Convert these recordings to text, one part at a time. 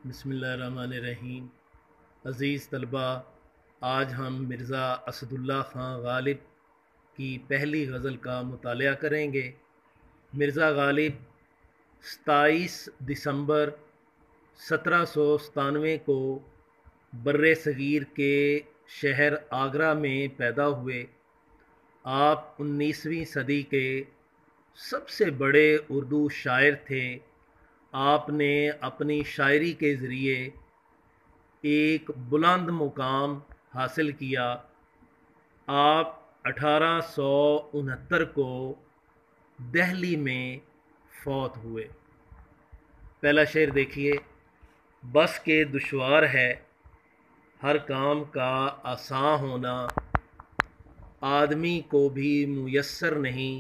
بسم اللہ الرحمن الرحیم۔ عزیز طلباء، آج ہم مرزا اسد اللہ خان غالب کی پہلی غزل کا مطالعہ کریں گے۔ مرزا غالب 27 دسمبر 1797 کو بر صغیر کے شہر آگرہ میں پیدا ہوئے۔ آپ 19ویں صدی کے سب سے بڑے اردو شاعر تھے۔ آپ نے اپنی شاعری کے ذریعے ایک بلند مقام حاصل کیا۔ آپ 1869 کو دہلی میں فوت ہوئے۔ پہلا شعر دیکھیے۔ بس کے دشوار ہے ہر کام کا آساں ہونا، آدمی کو بھی میسر نہیں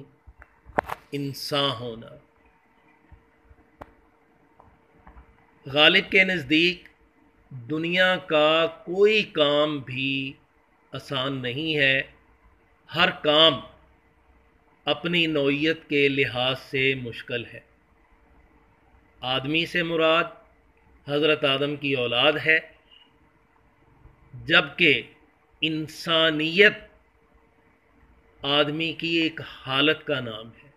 انسان ہونا۔ غالب کے نزدیک دنیا کا کوئی کام بھی آسان نہیں ہے، ہر کام اپنی نوعیت کے لحاظ سے مشکل ہے۔ آدمی سے مراد حضرت آدم کی اولاد ہے، جبکہ انسانیت آدمی کی ایک حالت کا نام ہے۔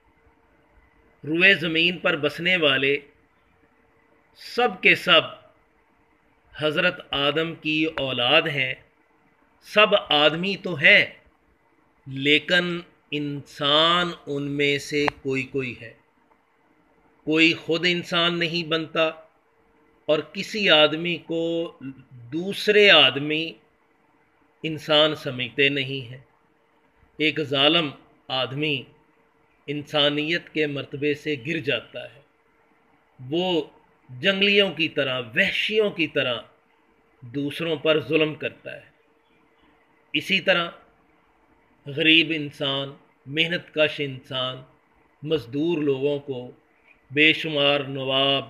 روئے زمین پر بسنے والے سب کے سب حضرت آدم کی اولاد ہیں، سب آدمی تو ہیں، لیکن انسان ان میں سے کوئی ہے۔ کوئی خود انسان نہیں بنتا اور کسی آدمی کو دوسرے آدمی انسان سمجھتے نہیں ہیں۔ ایک ظالم آدمی انسانیت کے مرتبے سے گر جاتا ہے، وہ جنگلیوں کی طرح، وحشیوں کی طرح دوسروں پر ظلم کرتا ہے۔ اسی طرح غریب انسان، محنت کش انسان، مزدور لوگوں کو بے شمار نواب،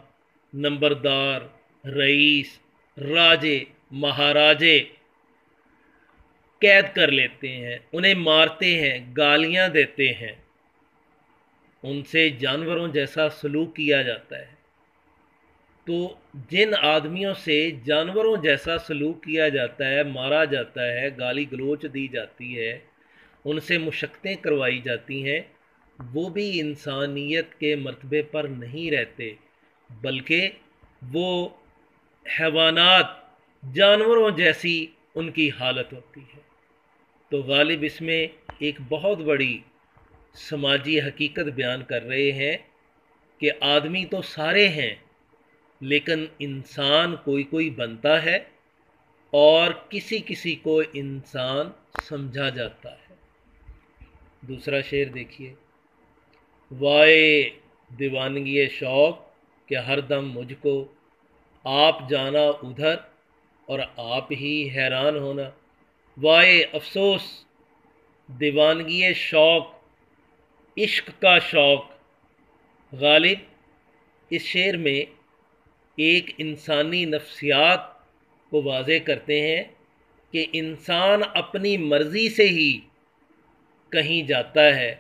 نمبردار، رئیس، راجے، مہاراجے قید کر لیتے ہیں، انہیں مارتے ہیں، گالیاں دیتے ہیں، ان سے جانوروں جیسا سلوک کیا جاتا ہے۔ تو جن آدمیوں سے جانوروں جیسا سلوک کیا جاتا ہے، مارا جاتا ہے، گالی گلوچ دی جاتی ہے، ان سے مشقتیں کروائی جاتی ہیں، وہ بھی انسانیت کے مرتبے پر نہیں رہتے، بلکہ وہ حیوانات، جانوروں جیسی ان کی حالت ہوتی ہے۔ تو غالب اس میں ایک بہت بڑی سماجی حقیقت بیان کر رہے ہیں کہ آدمی تو سارے ہیں، لیکن انسان کوئی بنتا ہے اور کسی کو انسان سمجھا جاتا ہے۔ دوسرا شعر دیکھیے۔ وائے دیوانگی شوق کہ ہر دم مجھ کو آپ جانا ادھر اور آپ ہی حیران ہونا۔ وائے افسوس دیوانگی شوق، عشق کا شوق۔ غالب اس شعر میں ایک انسانی نفسیات کو واضح کرتے ہیں کہ انسان اپنی مرضی سے ہی کہیں جاتا ہے،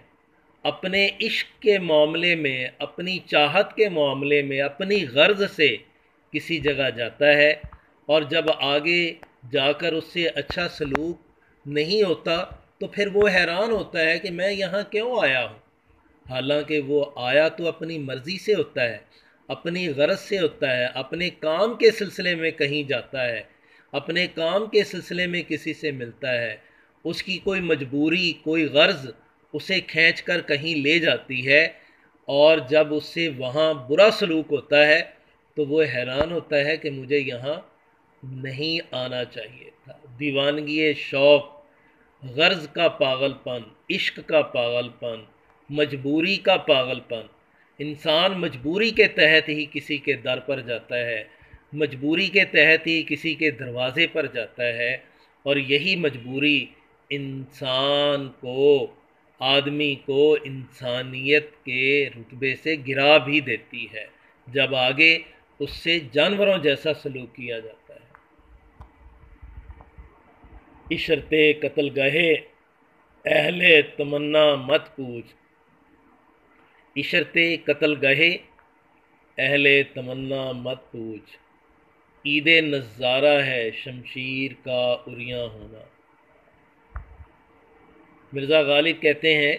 اپنے عشق کے معاملے میں، اپنی چاہت کے معاملے میں، اپنی غرض سے کسی جگہ جاتا ہے، اور جب آگے جا کر اس سے اچھا سلوک نہیں ہوتا تو پھر وہ حیران ہوتا ہے کہ میں یہاں کیوں آیا ہوں، حالانکہ وہ آیا تو اپنی مرضی سے ہوتا ہے، اپنی غرض سے ہوتا ہے، اپنے کام کے سلسلے میں کہیں جاتا ہے، اپنے کام کے سلسلے میں کسی سے ملتا ہے، اس کی کوئی مجبوری، کوئی غرض اسے کھینچ کر کہیں لے جاتی ہے، اور جب اس سے وہاں برا سلوک ہوتا ہے تو وہ حیران ہوتا ہے کہ مجھے یہاں نہیں آنا چاہیے تھا۔ دیوانگی شوق، غرض کا پاگل پن، عشق کا پاگل پن، مجبوری کا پاگل پن۔ انسان مجبوری کے تحت ہی کسی کے در پر جاتا ہے، مجبوری کے تحت ہی کسی کے دروازے پر جاتا ہے، اور یہی مجبوری انسان کو، آدمی کو انسانیت کے رتبے سے گرا بھی دیتی ہے، جب آگے اس سے جانوروں جیسا سلوک کیا جاتا ہے۔ عشرت قتل گہے اہل تمنا مت پوچھ، عشرت قتل گہے اہل تمنا مت پوچھ، عید نظارہ ہے شمشیر کا عریاں ہونا۔ مرزا غالب کہتے ہیں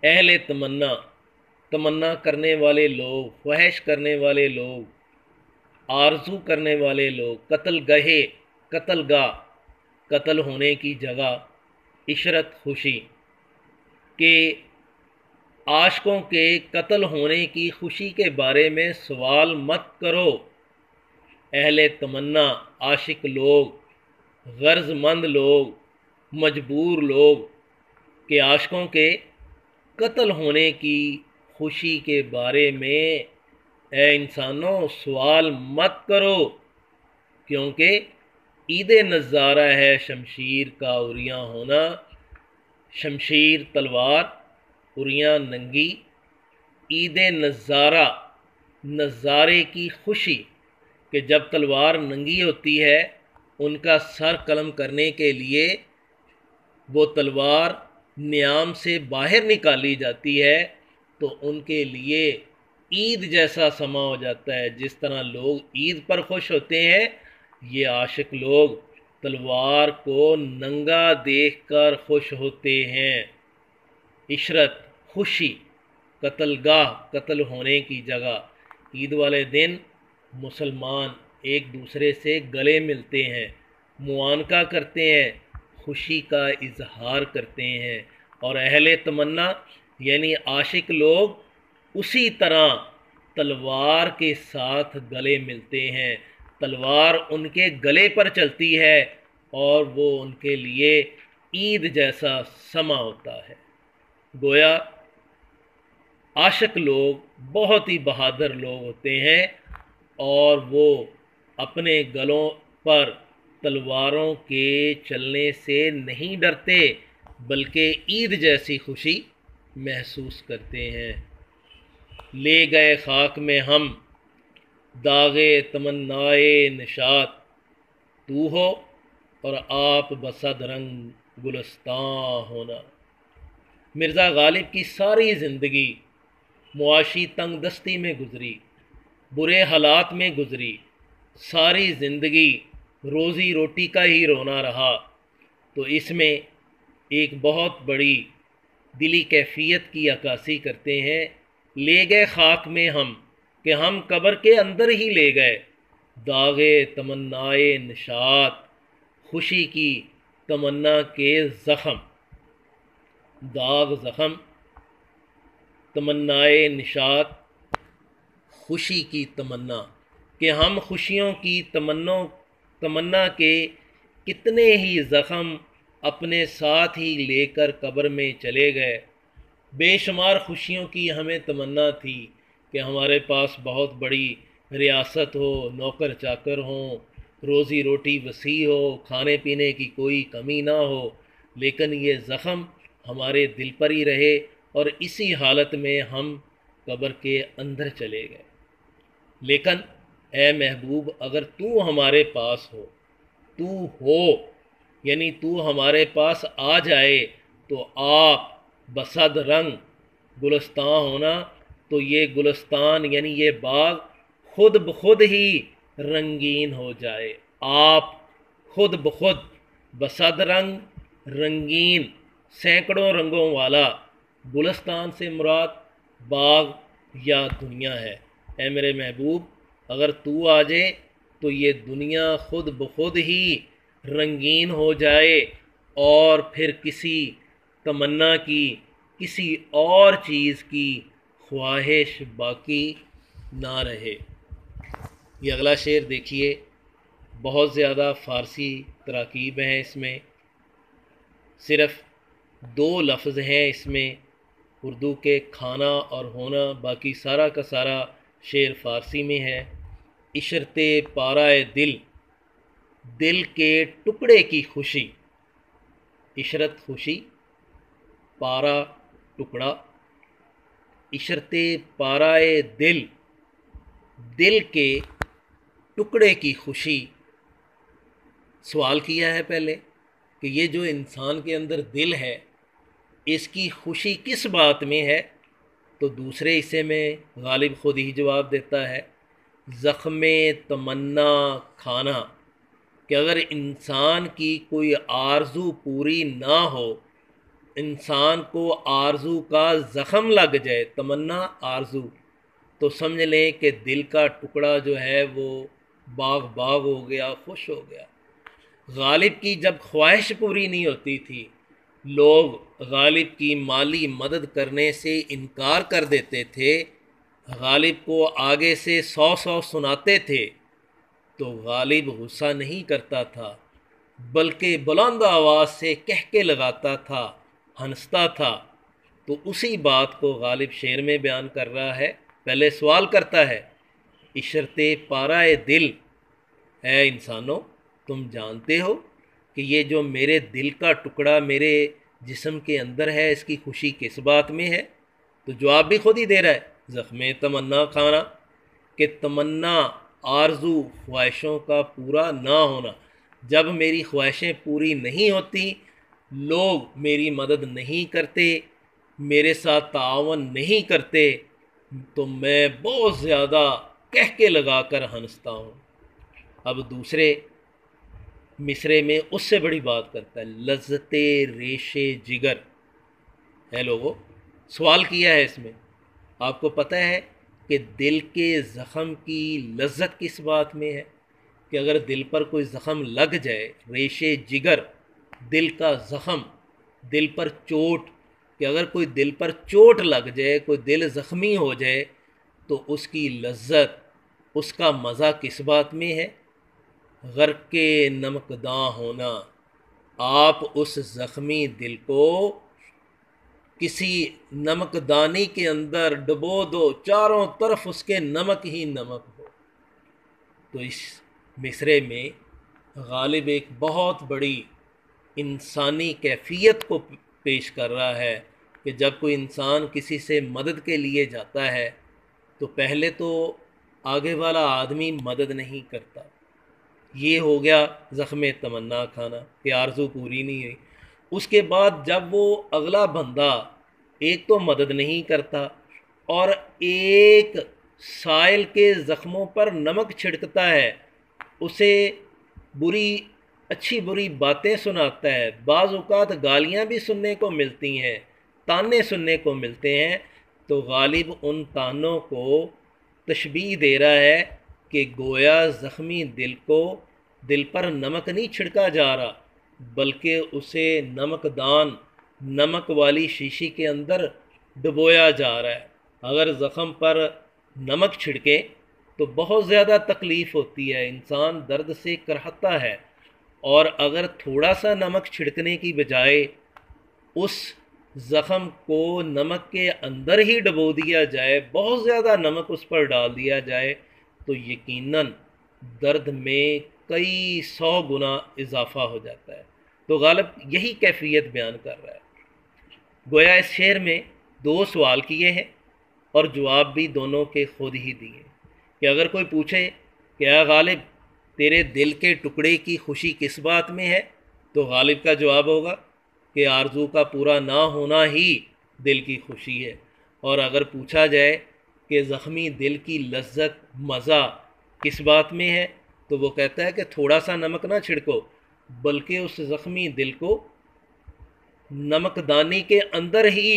اہل تمنا، تمنا کرنے والے لوگ، خواہش کرنے والے لوگ، آرزو کرنے والے لوگ، قتل گاہ، قتل گاہ، قتل ہونے کی جگہ، عشرت خوشی، کہ عاشقوں کے قتل ہونے کی خوشی کے بارے میں سوال مت کرو۔ اہل تمنا، عاشق لوگ، غرض مند لوگ، مجبور لوگ، کہ عاشقوں کے قتل ہونے کی خوشی کے بارے میں اے انسانوں سوال مت کرو، کیونکہ عید نظارہ ہے شمشیر کا عریاں ہونا۔ شمشیر تلوار، عریاں ننگی، عید نظارہ، نظارے کی خوشی، کہ جب تلوار ننگی ہوتی ہے ان کا سر قلم کرنے کے لیے وہ تلوار نیام سے باہر نکالی جاتی ہے تو ان کے لیے عید جیسا سما ہو جاتا ہے۔ جس طرح لوگ عید پر خوش ہوتے ہیں، یہ عاشق لوگ تلوار کو ننگا دیکھ کر خوش ہوتے ہیں۔ عشرت خوشی، قتل گاہ، قتل ہونے کی جگہ، عید والے دن مسلمان ایک دوسرے سے گلے ملتے ہیں، معانقہ کرتے ہیں، خوشی کا اظہار کرتے ہیں، اور اہل تمنا یعنی عاشق لوگ اسی طرح تلوار کے ساتھ گلے ملتے ہیں۔ تلوار ان کے گلے پر چلتی ہے اور وہ ان کے لیے عید جیسا سما ہوتا ہے۔ گویا عاشق لوگ بہت ہی بہادر لوگ ہوتے ہیں اور وہ اپنے گلوں پر تلواروں کے چلنے سے نہیں ڈرتے بلکہ عید جیسی خوشی محسوس کرتے ہیں۔ لے گئے خاک میں ہم داغے تمنائے نشاط، تو ہو اور آپ بصد رنگ گلستاں ہونا۔ مرزا غالب کی ساری زندگی معاشی تنگ دستی میں گزری، برے حالات میں گزری، ساری زندگی روزی روٹی کا ہی رونا رہا، تو اس میں ایک بہت بڑی دلی کیفیت کی عکاسی کرتے ہیں۔ لے گئے خاک میں ہم، کہ ہم قبر کے اندر ہی لے گئے، داغے تمنائے نشاط، خوشی کی تمنا کے زخم، داغ زخم، تمنائے نشاط، خوشی کی تمنا، کہ ہم خوشیوں کی تمنا کے کتنے ہی زخم اپنے ساتھ ہی لے کر قبر میں چلے گئے۔ بے شمار خوشیوں کی ہمیں تمنا تھی کہ ہمارے پاس بہت بڑی ریاست ہو، نوکر چاکر ہوں، روزی روٹی وسیع ہو، کھانے پینے کی کوئی کمی نہ ہو، لیکن یہ زخم ہمارے دل پر ہی رہے اور اسی حالت میں ہم قبر کے اندر چلے گئے۔ لیکن اے محبوب، اگر تو ہمارے پاس ہو یعنی تو ہمارے پاس آ جائے تو آپ بصد رنگ گلستان ہونا، تو یہ گلستان یعنی یہ باغ خود بخود ہی رنگین ہو جائے۔ آپ خود بخود بصد رنگ رنگین، سینکڑوں رنگوں والا، گلستان سے مراد باغ یا دنیا ہے۔ اے میرے محبوب، اگر تو آ جائے تو یہ دنیا خود بخود ہی رنگین ہو جائے اور پھر کسی تمنا کی، کسی اور چیز کی خواہش باقی نہ رہے۔ یہ اگلا شعر دیکھیے، بہت زیادہ فارسی تراکیب ہیں اس میں، صرف 2 لفظ ہیں اس میں اردو کے، کھانا اور ہونا، باقی سارا کا سارا شعر فارسی میں ہے۔ عشرت پارائے دل، دل کے ٹکڑے کی خوشی، عشرت خوشی، پارا ٹکڑا، عشرت پارائے دل، دل کے ٹکڑے کی خوشی۔ سوال کیا ہے پہلے کہ یہ جو انسان کے اندر دل ہے اس کی خوشی کس بات میں ہے، تو دوسرے حصے میں غالب خود ہی جواب دیتا ہے زخم تمنا کھانا، کہ اگر انسان کی کوئی آرزو پوری نہ ہو، انسان کو آرزو کا زخم لگ جائے، تمنا آرزو، تو سمجھ لیں کہ دل کا ٹکڑا جو ہے وہ باغ باغ ہو گیا، خوش ہو گیا۔ غالب کی جب خواہش پوری نہیں ہوتی تھی، لوگ غالب کی مالی مدد کرنے سے انکار کر دیتے تھے، غالب کو آگے سے 100 سناتے تھے، تو غالب غصہ نہیں کرتا تھا، بلکہ بلند آواز سے کہہ کے لگاتا تھا، ہنستا تھا۔ تو اسی بات کو غالب شعر میں بیان کر رہا ہے۔ پہلے سوال کرتا ہے، عشرت پارہ دل، اے انسانوں، تم جانتے ہو کہ یہ جو میرے دل کا ٹکڑا میرے جسم کے اندر ہے، اس کی خوشی کس بات میں ہے؟ تو جواب بھی خود ہی دے رہا ہے، زخم تمنا کھانا، کہ تمنا، آرزو، خواہشوں کا پورا نہ ہونا۔ جب میری خواہشیں پوری نہیں ہوتی، لوگ میری مدد نہیں کرتے، میرے ساتھ تعاون نہیں کرتے، تو میں بہت زیادہ کہہ کے لگا کر ہنستا ہوں۔ اب دوسرے مصرے میں اس سے بڑی بات کرتا ہے، لذت ریش جگر۔ ہے لوگوں، سوال کیا ہے اس میں، آپ کو پتہ ہے کہ دل کے زخم کی لذت کس بات میں ہے؟ کہ اگر دل پر کوئی زخم لگ جائے، ریش جگر، دل کا زخم، دل پر چوٹ، کہ اگر کوئی دل پر چوٹ لگ جائے، کوئی دل زخمی ہو جائے، تو اس کی لذت، اس کا مزہ کس بات میں ہے؟ غرق نمکداں ہونا۔ آپ اس زخمی دل کو کسی نمکدانی کے اندر ڈبو دو، چاروں طرف اس کے نمک ہی نمک ہو۔ تو اس مصرے میں غالب ایک بہت بڑی انسانی کیفیت کو پیش کر رہا ہے کہ جب کوئی انسان کسی سے مدد کے لیے جاتا ہے تو پہلے تو آگے والا آدمی مدد نہیں کرتا۔ یہ ہو گیا زخم تمنا کھانا کہ آرزو پوری نہیں ہوئی۔ اس کے بعد جب وہ اگلا بندہ ایک تو مدد نہیں کرتا، اور ایک سائل کے زخموں پر نمک چھڑکتا ہے، اسے اچھی بری باتیں سناتا ہے، بعض اوقات گالیاں بھی سننے کو ملتی ہیں، تانے سننے کو ملتے ہیں، تو غالب ان تانوں کو تشبیہ دے رہا ہے کہ گویا زخمی دل پر نمک نہیں چھڑکا جا رہا، بلکہ اسے نمک والی شیشی کے اندر ڈبویا جا رہا ہے۔ اگر زخم پر نمک چھڑکے تو بہت زیادہ تکلیف ہوتی ہے، انسان درد سے کرہتا ہے، اور اگر تھوڑا سا نمک چھڑکنے کی بجائے اس زخم کو نمک کے اندر ہی ڈبو دیا جائے، بہت زیادہ نمک اس پر ڈال دیا جائے، تو یقیناً درد میں کئی 100 گنا اضافہ ہو جاتا ہے۔ تو غالب یہی کیفیت بیان کر رہا ہے۔ گویا اس شعر میں 2 سوال کیے ہیں اور جواب بھی دونوں کے خود ہی دیے، کہ اگر کوئی پوچھے کہ اے غالب، تیرے دل کے ٹکڑے کی خوشی کس بات میں ہے، تو غالب کا جواب ہوگا کہ آرزو کا پورا نہ ہونا ہی دل کی خوشی ہے۔ اور اگر پوچھا جائے کہ زخمی دل کی لذت، مزہ کس بات میں ہے، تو وہ کہتا ہے کہ تھوڑا سا نمک نہ چھڑکو، بلکہ اس زخمی دل کو نمک دانی کے اندر ہی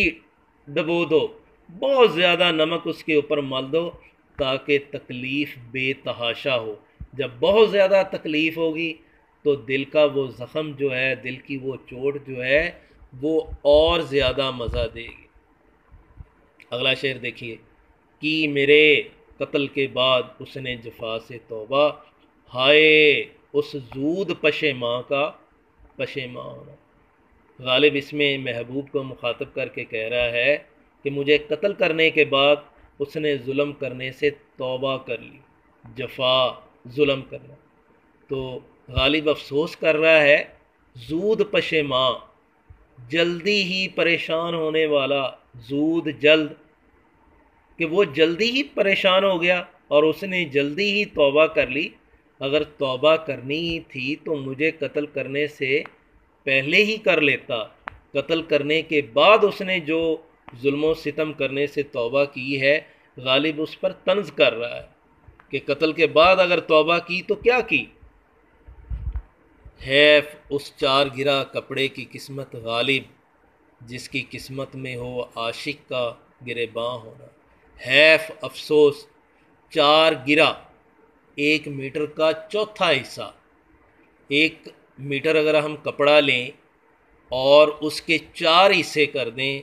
ڈبو دو، بہت زیادہ نمک اس کے اوپر مل دو، تاکہ تکلیف بے تحاشا ہو۔ جب بہت زیادہ تکلیف ہوگی تو دل کا وہ زخم جو ہے، دل کی وہ چوٹ جو ہے، وہ اور زیادہ مزہ دے گی۔ اگلا شعر دیکھیے، کی میرے قتل کے بعد اس نے جفا سے توبہ، ہائے اس زود پشیماں کا پشیماں ہونا۔ غالب اس میں محبوب کو مخاطب کر کے کہہ رہا ہے کہ مجھے قتل کرنے کے بعد اس نے ظلم کرنے سے توبہ کر لی۔ جفا، ظلم کرنا، تو غالب افسوس کر رہا ہے، زود پشیماں، جلدی ہی پریشان ہونے والا، زود، جلد، کہ وہ جلدی ہی پریشان ہو گیا اور اس نے جلدی ہی توبہ کر لی۔ اگر توبہ کرنی ہی تھی تو مجھے قتل کرنے سے پہلے ہی کر لیتا۔ قتل کرنے کے بعد اس نے جو ظلم و ستم کرنے سے توبہ کی ہے، غالب اس پر طنز کر رہا ہے۔ کہ قتل کے بعد اگر توبہ کی تو کیا کی؟ حیف اس چار گرا کپڑے کی قسمت غالب، جس کی قسمت میں ہو عاشق کا گریباں ہونا۔ حیف افسوس چار گرا، 1 میٹر کا چوتھا حصہ۔ 1 میٹر اگر ہم کپڑا لیں اور اس کے 4 حصے کر دیں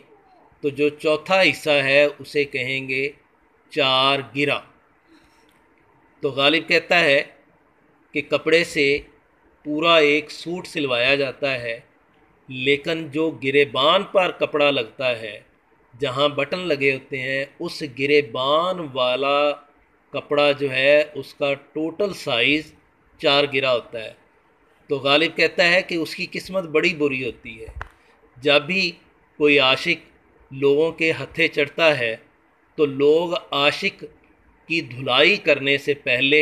تو جو چوتھا حصہ ہے اسے کہیں گے 4 گرا۔ تو غالب کہتا ہے کہ کپڑے سے پورا ایک سوٹ سلوایا جاتا ہے، لیکن جو گریبان پر کپڑا لگتا ہے، جہاں بٹن لگے ہوتے ہیں، اس گریبان والا کپڑا جو ہے اس کا ٹوٹل سائز 4 گرا ہوتا ہے۔ تو غالب کہتا ہے کہ اس کی قسمت بڑی بری ہوتی ہے۔ جب بھی کوئی عاشق لوگوں کے ہتھے چڑھتا ہے تو لوگ عاشق کی دھلائی کرنے سے پہلے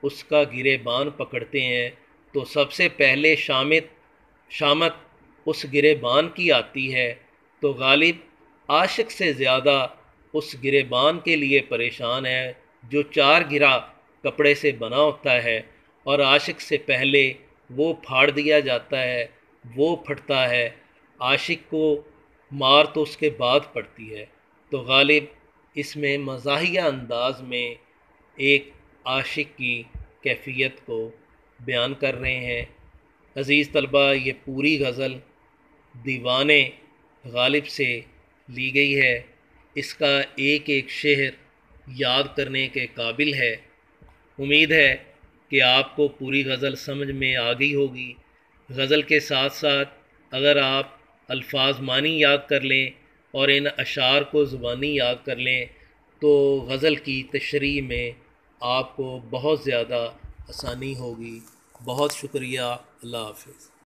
اس کا گریبان پکڑتے ہیں، تو سب سے پہلے شامت اس گریبان کی آتی ہے۔ تو غالب عاشق سے زیادہ اس گریبان کے لیے پریشان ہے جو 4 گرا کپڑے سے بنا ہوتا ہے، اور عاشق سے پہلے وہ پھاڑ دیا جاتا ہے، وہ پھٹتا ہے۔ عاشق کو مار تو اس کے بعد پڑتی ہے۔ تو غالب اس میں مزاحیہ انداز میں ایک عاشق کی کیفیت کو بیان کر رہے ہیں۔ عزیز طلبہ، یہ پوری غزل دیوان غالب سے لی گئی ہے۔ اس کا ایک ایک شعر یاد کرنے کے قابل ہے۔ امید ہے کہ آپ کو پوری غزل سمجھ میں آ گئی ہوگی۔ غزل کے ساتھ ساتھ اگر آپ الفاظ معنی یاد کر لیں اور ان اشعار کو زبانی یاد کر لیں تو غزل کی تشریح میں آپ کو بہت زیادہ آسانی ہوگی۔ بہت شکریہ۔ اللہ حافظ۔